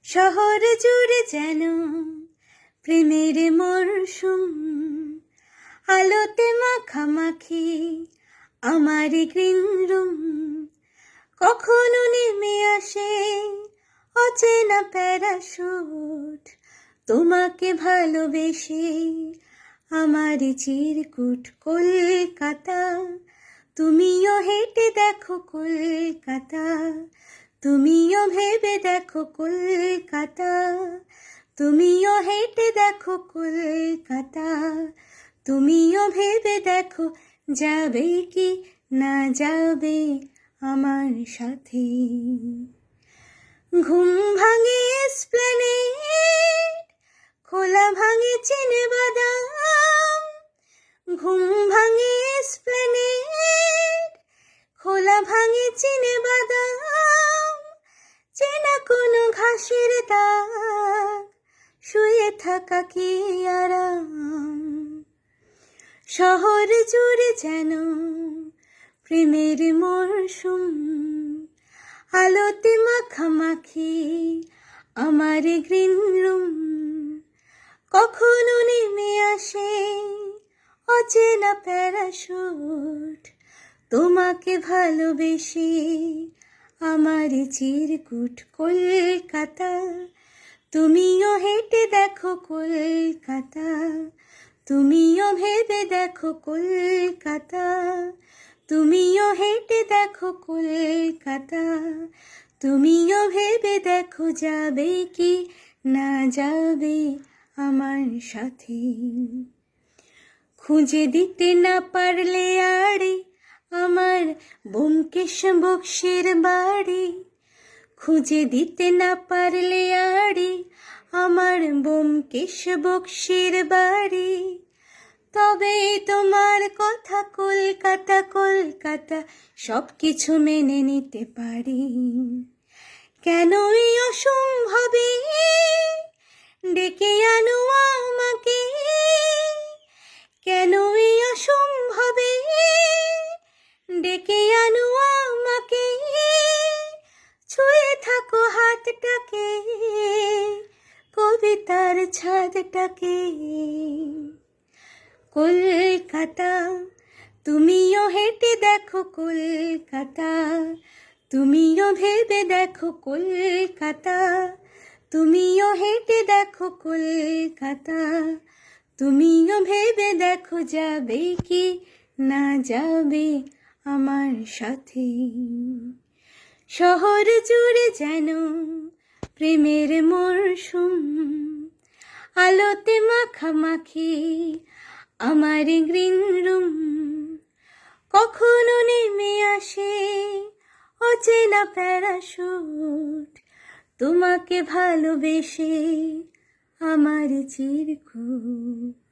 শহর জুড়ে যেন প্রেমের মরশুম, আলোতে মাখামাখি আমার গ্রিন রুম। কখনো নেমে আসে অচেনা প্যারাশুট, তোমাকে ভালোবেসে আমার চিরকুট। কলকাতা, তুমিও হেঁটে দেখো কলকাতা, তুমিও ভেবে দেখো কলকাতা, তুমিও হেঁটে দেখো কলকাতা, তুমিও ভেবে দেখো যাবে কি না যাবে আমার সাথে। ঘুম ভাঙে এসপ্ল্যানেড, খোলা ভাঙে চিনেবাদাম। ঘুম ভাঙে এসপ্ল্যানেড, খোলা ভাঙে চিনেবাদাম। চেনা কোনো ঘাসের দাগ, শুয়ে থাকা কি আরাম। শহর জুড়ে যেন প্রেমের মরশুম, আলোতে মাখামাখি আমার গ্রিন রুম। কখনো নেমে আসে অচেনা প্যারাশুট, তোমাকে ভালোবেসে আমার চিরকুট। কলকাতা, তুমিও হেঁটে দেখো কলকাতা, তুমিও ভেবে দেখো কলকাতা, তুমিও হেঁটে দেখো কলকাতা, তুমিও ভেবে দেখো যাবে কি না যাবে আমার সাথে। খুঁজে দিতে না পারলে আড়ে আমার ব্যোমকেশ বক্সের বাড়ি, খুঁজে দিতে না পারলে আড়ে আমার ব্যোমকেশ বক্সের বাড়ি। তবে তোমার কথা কলকাতা, কলকাতা সব কিছু মেনে নিতে পারি। কেনই অসম্ভবে ডেকে আনো আমাকে, কেনই অসম্ভবে ডেকে আনো আমাকে। ছুঁয়ে থাকো হাতটাকে, কবিতার ছাদটাকে। কলকাতা, তুমিও হেঁটে দেখো কলকাতা, তুমিও ভেবে দেখো কলকাতা, তুমিও হেঁটে দেখো কলকাতা, তুমিও ভেবে দেখো যাবে কি না যাবে আমার সাথে। শহর জুড়ে যেন প্রেমের মরশুম, আলোতে মাখামাখি আমার গ্রিন রুম। কখনো নেমে আসে অচেনা প্যারাশুট, তোমাকে ভালোবেসে আমার চিরকুট।